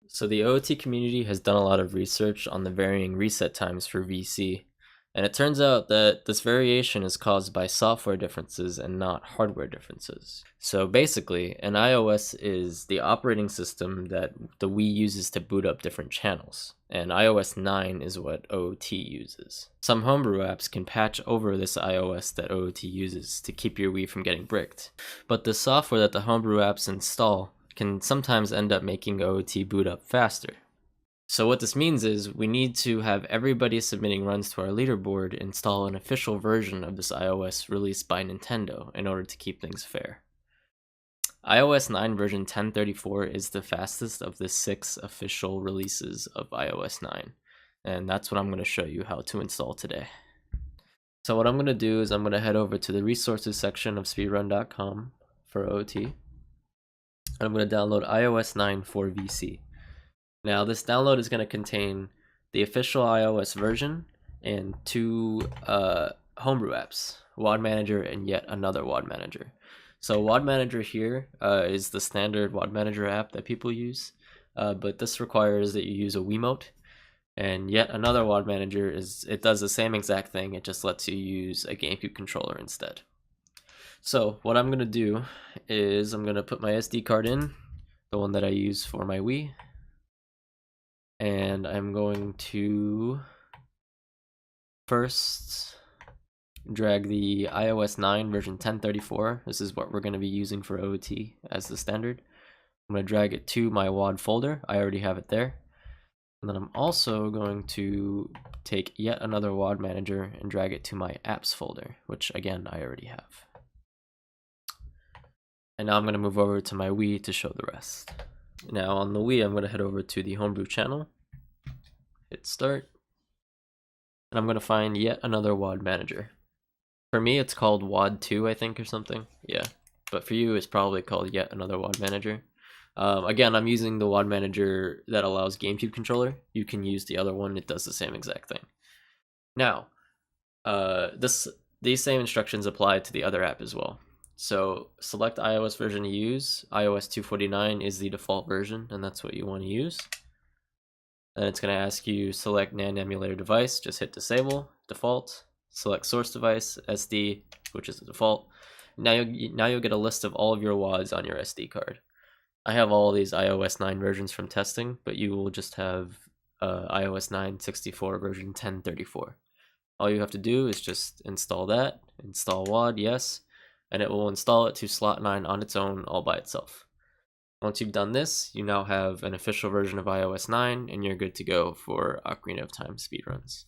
So the OOT community has done a lot of research on the varying reset times for VC, and it turns out that this variation is caused by software differences and not hardware differences. So basically, an iOS is the operating system that the Wii uses to boot up different channels, and iOS 9 is what OOT uses. Some homebrew apps can patch over this iOS that OOT uses to keep your Wii from getting bricked, but the software that the homebrew apps install can sometimes end up making OOT boot up faster. So what this means is we need to have everybody submitting runs to our leaderboard install an official version of this iOS released by Nintendo in order to keep things fair. iOS 9 version 1034 is the fastest of the 6 official releases of iOS 9, and that's what I'm going to show you how to install today. So what I'm going to do is I'm going to head over to the resources section of speedrun.com for OOT. I'm going to download iOS 9 for VC. Now this download is going to contain the official iOS version and two homebrew apps, WAD Manager and yet another WAD Manager. So WAD Manager here is the standard WAD Manager app that people use, but this requires that you use a Wiimote. And yet another WAD Manager it does the same exact thing, it just lets you use a GameCube controller instead. So what I'm going to do is I'm going to put my SD card in, the one that I use for my Wii, and I'm going to first drag the iOS 9 version 1034. This is what we're going to be using for OOT as the standard. I'm going to drag it to my WAD folder. I already have it there. And then I'm also going to take yet another WAD Manager and drag it to my apps folder, which again I already have. And now I'm going to move over to my Wii to show the rest. Now on the Wii, I'm going to head over to the homebrew channel, hit start, and I'm going to find yet another WAD Manager. For me, it's called WAD2, I think, or something. Yeah, but for you, it's probably called yet another WAD Manager. Again, I'm using the WAD Manager that allows GameCube controller. You can use the other one, it does the same exact thing. Now, these same instructions apply to the other app as well. So select iOS version to use. iOS 249 is the default version, and that's what you want to use. And it's going to ask you select NAND emulator device, just hit disable, default, select source device, SD, which is the default. Now you'll get a list of all of your WADs on your SD card. I have all these iOS 9 versions from testing, but you will just have iOS 9 64 version 1034. All you have to do is just install that, install WAD, yes, and it will install it to slot 9 on its own all by itself. Once you've done this, you now have an official version of iOS 9 and you're good to go for Ocarina of Time speedruns.